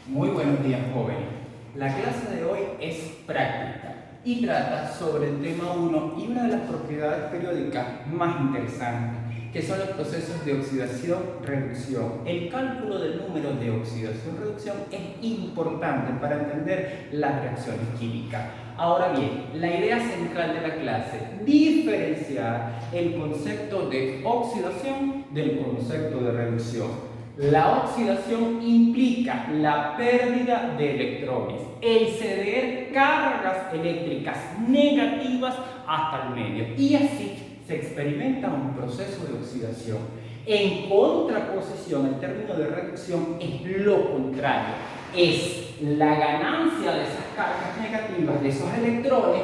Muy buenos días, jóvenes. La clase de hoy es práctica y trata sobre el tema 1 y una de las propiedades periódicas más interesantes, que son los procesos de oxidación-reducción. El cálculo del número de oxidación-reducción es importante para entender las reacciones químicas. Ahora bien, la idea central de la clase, diferenciar el concepto de oxidación del concepto de reducción. La oxidación implica la pérdida de electrones, el ceder cargas eléctricas negativas hasta el medio, y así se experimenta un proceso de oxidación. En contraposición, el término de reducción es lo contrario, es la ganancia de esas cargas negativas, de esos electrones,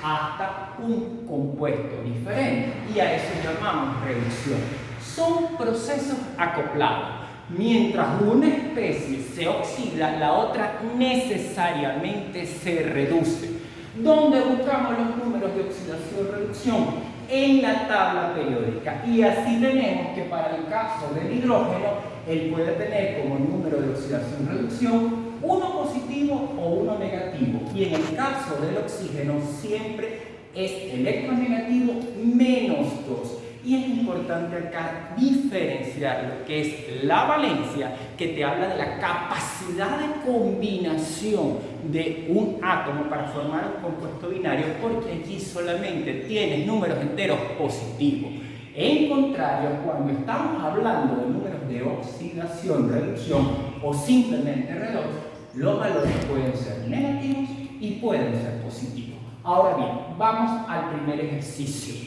hasta un compuesto diferente, y a eso llamamos reducción. Son procesos acoplados. Mientras una especie se oxida, la otra necesariamente se reduce. ¿Dónde buscamos los números de oxidación-reducción? En la tabla periódica. Y así tenemos que para el caso del hidrógeno, él puede tener como número de oxidación-reducción uno positivo o uno negativo. Y en el caso del oxígeno siempre es electronegativo menos 2. Y es importante acá diferenciar lo que es la valencia, que te habla de la capacidad de combinación de un átomo para formar un compuesto binario, porque allí solamente tienes números enteros positivos. En contrario, cuando estamos hablando de números de oxidación, reducción o simplemente redox, los valores pueden ser negativos y pueden ser positivos. Ahora bien, vamos al primer ejercicio.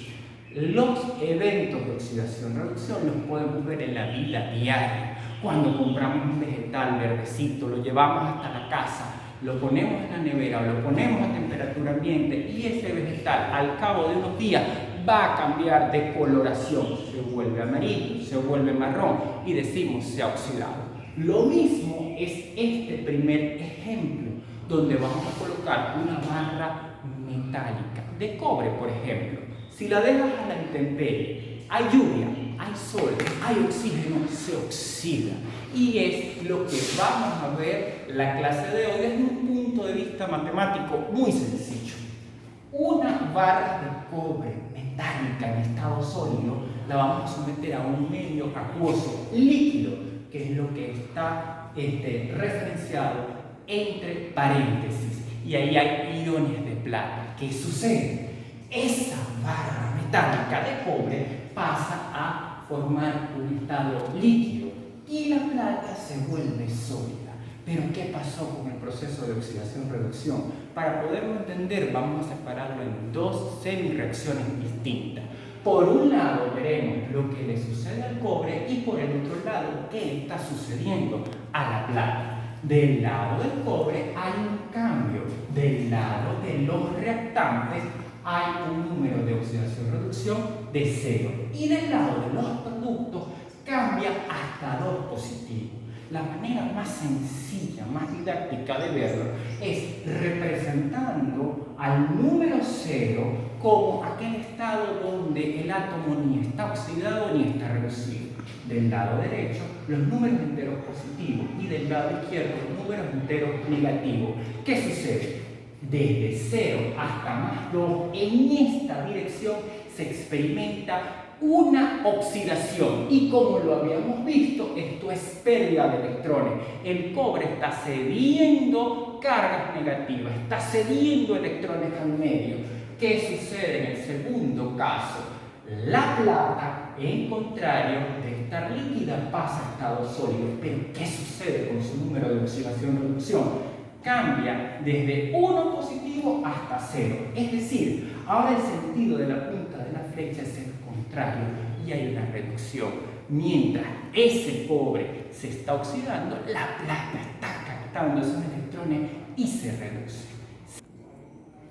Los eventos de oxidación-reducción los podemos ver en la vida diaria. Cuando compramos un vegetal verdecito, lo llevamos hasta la casa, lo ponemos en la nevera o lo ponemos a temperatura ambiente, y ese vegetal al cabo de unos días va a cambiar de coloración. Se vuelve amarillo, se vuelve marrón y decimos se ha oxidado. Lo mismo es este primer ejemplo, donde vamos a colocar una barra metálica de cobre, por ejemplo. Si la dejas a la intemperie, hay lluvia, hay sol, hay oxígeno, se oxida. Y es lo que vamos a ver la clase de hoy desde un punto de vista matemático muy sencillo. Una barra de cobre metálica en estado sólido la vamos a someter a un medio acuoso líquido, que es lo que está referenciado entre paréntesis. Y ahí hay iones de plata. ¿Qué sucede? Esa barra metálica de cobre pasa a formar un estado líquido y la plata se vuelve sólida. Pero ¿qué pasó con el proceso de oxidación-reducción? Para poderlo entender, vamos a separarlo en dos semireacciones distintas. Por un lado veremos lo que le sucede al cobre y por el otro lado qué le está sucediendo a la plata. Del lado del cobre hay un cambio, del lado de los reactantes hay un número de oxidación-reducción de 0 y del lado de los productos cambia hasta 2 positivos. La manera más sencilla, más didáctica de verlo es representando al número 0 como aquel estado donde el átomo ni está oxidado ni está reducido. Del lado derecho, los números enteros positivos, y del lado izquierdo, los números enteros negativos. ¿Qué sucede? Desde 0 hasta más 2, en esta dirección se experimenta una oxidación, y como lo habíamos visto, esto es pérdida de electrones. El cobre está cediendo cargas negativas, está cediendo electrones al medio. ¿Qué sucede en el segundo caso? La plata, en contrario de estar líquida, pasa a estado sólido. Pero ¿qué sucede con su número de oxidación-reducción? Cambia desde 1 positivo hasta 0. Es decir, ahora el sentido de la punta de la flecha es el contrario y hay una reducción. Mientras ese cobre se está oxidando, la plata está captando esos electrones y se reduce.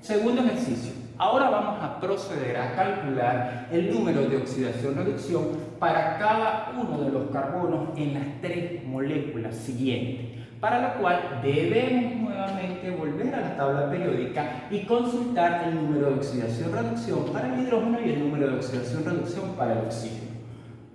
Segundo ejercicio. Ahora vamos a proceder a calcular el número de oxidación-reducción para cada uno de los carbonos en las 3 moléculas siguientes, para lo cual debemos nuevamente volver a la tabla periódica y consultar el número de oxidación-reducción para el hidrógeno y el número de oxidación-reducción para el oxígeno.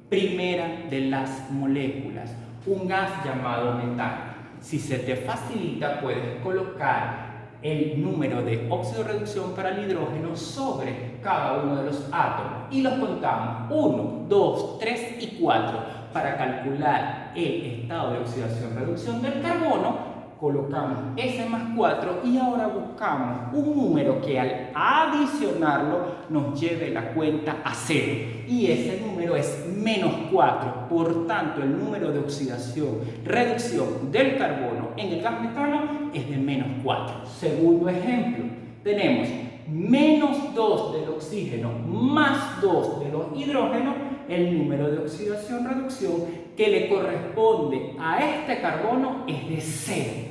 Primera de las moléculas, un gas llamado metano. Si se te facilita, puedes colocar el número de óxido de reducción para el hidrógeno sobre cada uno de los átomos y los contamos 1, 2, 3 y 4 para calcular el estado de oxidación-reducción del carbono. Colocamos S más 4 y ahora buscamos un número que al adicionarlo nos lleve la cuenta a 0 y ese número es menos 4. Por tanto, el número de oxidación-reducción del carbono en el gas metano es de menos 4. Segundo ejemplo, tenemos menos 2 del oxígeno más 2 de los hidrógenos, el número de oxidación-reducción que le corresponde a este carbono es de 0.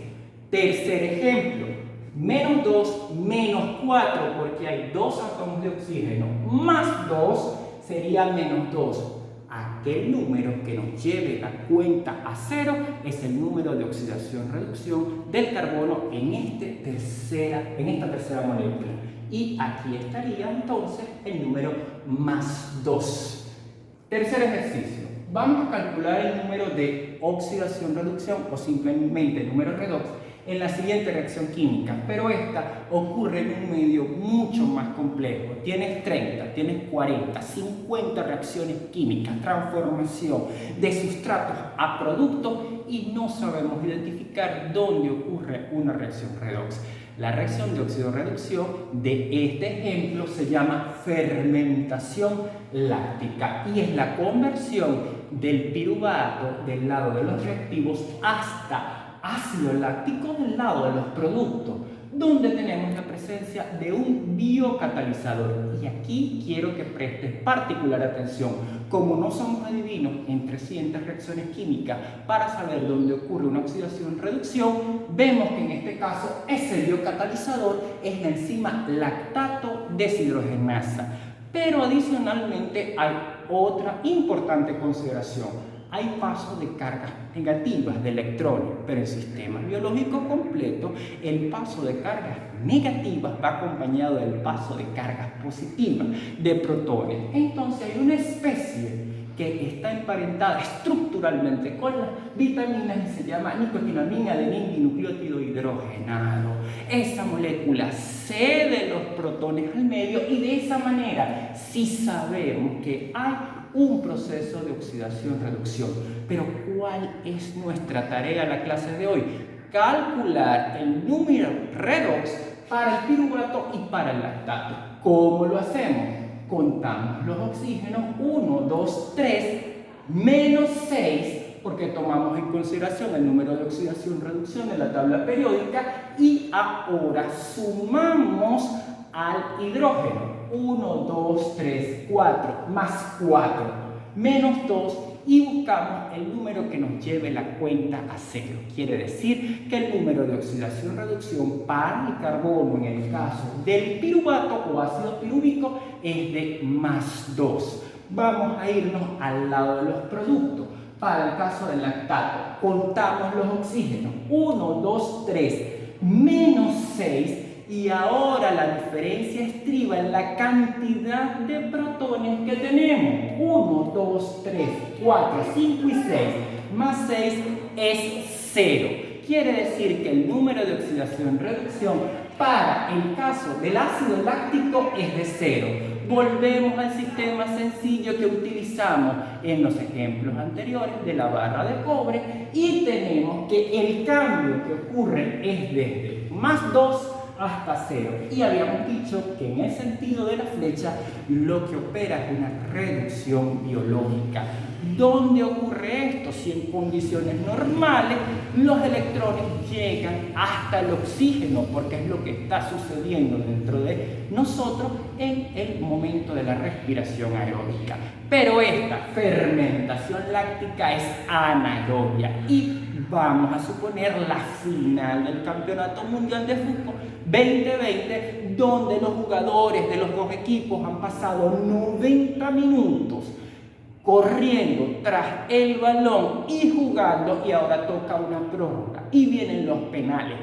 Tercer ejemplo, menos 2 menos 4, porque hay 2 átomos de oxígeno, más 2 sería menos 2. Aquel número que nos lleve la cuenta a 0 es el número de oxidación-reducción del carbono en esta tercera molécula. Y aquí estaría entonces el número más 2. Tercer ejercicio. Vamos a calcular el número de oxidación-reducción o simplemente el número redox en la siguiente reacción química, pero esta ocurre en un medio mucho más complejo. Tienes 30, tienes 40, 50 reacciones químicas, transformación de sustratos a productos y no sabemos identificar dónde ocurre una reacción redox. La reacción de óxido-reducción de este ejemplo se llama fermentación láctica y es la conversión del piruvato del lado de los reactivos hasta ácido láctico del lado de los productos, donde tenemos la presencia de un biocatalizador. Y aquí quiero que prestes particular atención. Como no somos adivinos en 300 reacciones químicas para saber dónde ocurre una oxidación-reducción, vemos que en este caso ese biocatalizador es la enzima lactato deshidrogenasa. Pero adicionalmente hay otra importante consideración. Hay paso de cargas negativas de electrones, pero en sistemas biológicos completos el paso de cargas negativas va acompañado del paso de cargas positivas de protones. Entonces hay una especie que está emparentada estructuralmente con las vitaminas y se llama nicotinamina adenin-dinucleótido hidrogenado. Esa molécula cede los protones al medio y de esa manera sí sabemos que hay un proceso de oxidación-reducción. Pero ¿cuál es nuestra tarea en la clase de hoy? Calcular el número redox para el piruvato y para el lactato. ¿Cómo lo hacemos? Contamos los oxígenos, 1, 2, 3, menos 6, porque tomamos en consideración el número de oxidación-reducción en la tabla periódica y ahora sumamos al hidrógeno. 1, 2, 3, 4, más 4, menos 2 y buscamos el número que nos lleve la cuenta a 0. Quiere decir que el número de oxidación-reducción para el carbono en el caso del piruvato o ácido pirúvico es de más 2. Vamos a irnos al lado de los productos. Para el caso del lactato, contamos los oxígenos. 1, 2, 3, menos 6. Y ahora la diferencia estriba en la cantidad de protones que tenemos. 1, 2, 3, 4, 5 y 6. Más 6 es 0. Quiere decir que el número de oxidación-reducción para el caso del ácido láctico es de 0. Volvemos al sistema sencillo que utilizamos en los ejemplos anteriores de la barra de cobre y tenemos que el cambio que ocurre es desde más 2 hasta 0. Y habíamos dicho que en el sentido de la flecha lo que opera es una reducción biológica. ¿Dónde ocurre esto? Si en condiciones normales los electrones llegan hasta el oxígeno, porque es lo que está sucediendo dentro de nosotros en el momento de la respiración aeróbica. Pero esta fermentación láctica es anaerobia y vamos a suponer la final del Campeonato Mundial de Fútbol 2020, donde los jugadores de los dos equipos han pasado 90 minutos corriendo tras el balón y jugando, y ahora toca una prórroga y vienen los penales.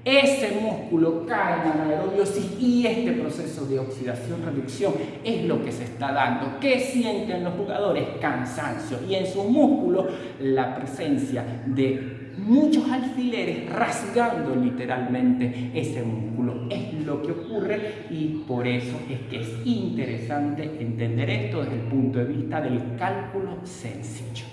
Ese músculo cae en anaerobiosis y este proceso de oxidación-reducción es lo que se está dando. ¿Qué sienten los jugadores? Cansancio, y en sus músculos la presencia de muchos alfileres rasgando literalmente ese músculo. Es lo que ocurre y por eso es que es interesante entender esto desde el punto de vista del cálculo sencillo.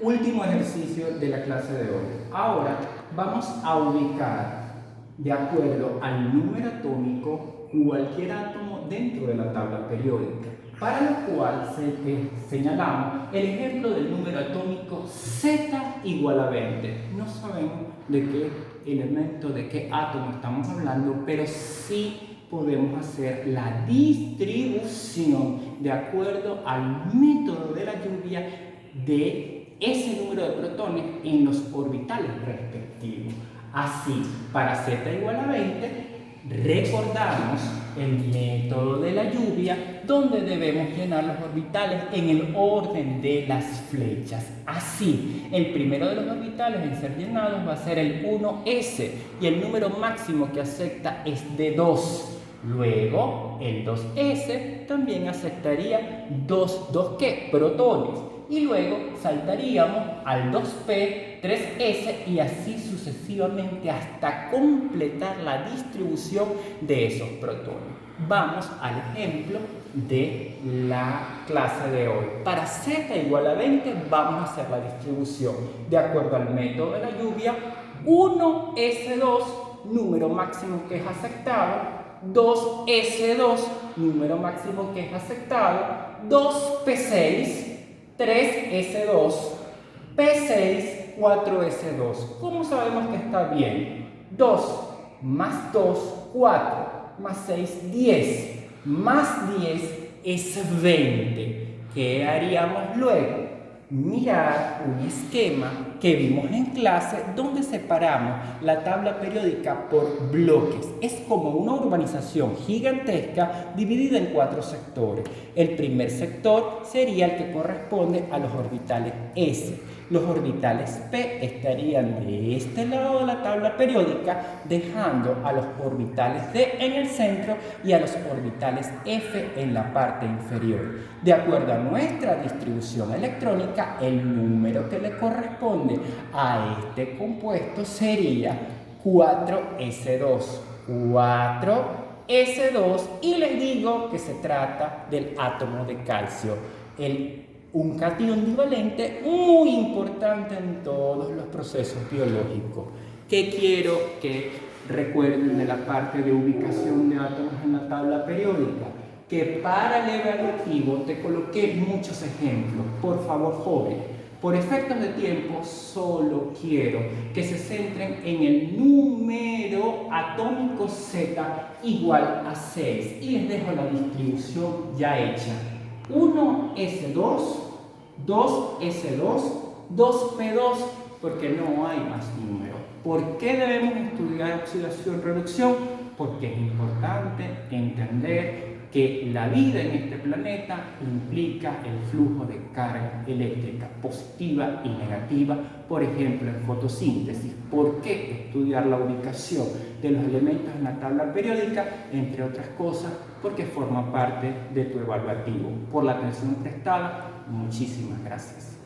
Último ejercicio de la clase de hoy. Ahora vamos a ubicar de acuerdo al número atómico cualquier átomo dentro de la tabla periódica, para lo cual señalamos el ejemplo del número atómico Z igual a 20. No sabemos de qué elemento, de qué átomo estamos hablando, pero sí podemos hacer la distribución de acuerdo al método de la lluvia de ese número de protones en los orbitales respectivos. Así, para Z igual a 20, recordamos el método de la lluvia, donde debemos llenar los orbitales en el orden de las flechas. Así, el primero de los orbitales en ser llenados va a ser el 1s y el número máximo que acepta es de 2. Luego, el 2s también aceptaría ¿2 qué? Protones. Y luego saltaríamos al 2p, 3s y así sucesivamente hasta completar la distribución de esos protones. Vamos al ejemplo de la clase de hoy. Para z igual a 20 vamos a hacer la distribución de acuerdo al método de la lluvia. 1s2, número máximo que es aceptado. 2s2, número máximo que es aceptado. 2p6, 3s2, p6, 4s2. ¿Cómo sabemos que está bien? 2 más 2, 4, más 6, 10. Más 10 es 20. ¿Qué haríamos luego? Mirar un esquema que vimos en clase donde separamos la tabla periódica por bloques. Es como una urbanización gigantesca dividida en 4 sectores. El primer sector sería el que corresponde a los orbitales S. Los orbitales P estarían de este lado de la tabla periódica, dejando a los orbitales D en el centro y a los orbitales F en la parte inferior. De acuerdo a nuestra distribución electrónica, el número que le corresponde a este compuesto sería 4s2. 4s2, y les digo que se trata del átomo de calcio. Un catión divalente muy importante en todos los procesos biológicos. ¿Qué quiero que recuerden de la parte de ubicación de átomos en la tabla periódica? Que para el evaluativo te coloqué muchos ejemplos. Por favor, joven, por efectos de tiempo solo quiero que se centren en el número atómico Z igual a 6 y les dejo la distribución ya hecha. 1s2, 2s2, 2p2, porque no hay más número. ¿Por qué debemos estudiar oxidación-reducción? Porque es importante entender que la vida en este planeta implica el flujo de carga eléctrica positiva y negativa, por ejemplo, en fotosíntesis. ¿Por qué estudiar la ubicación de los elementos en la tabla periódica? Entre otras cosas, porque forma parte de tu evaluativo. Por la atención prestada, muchísimas gracias.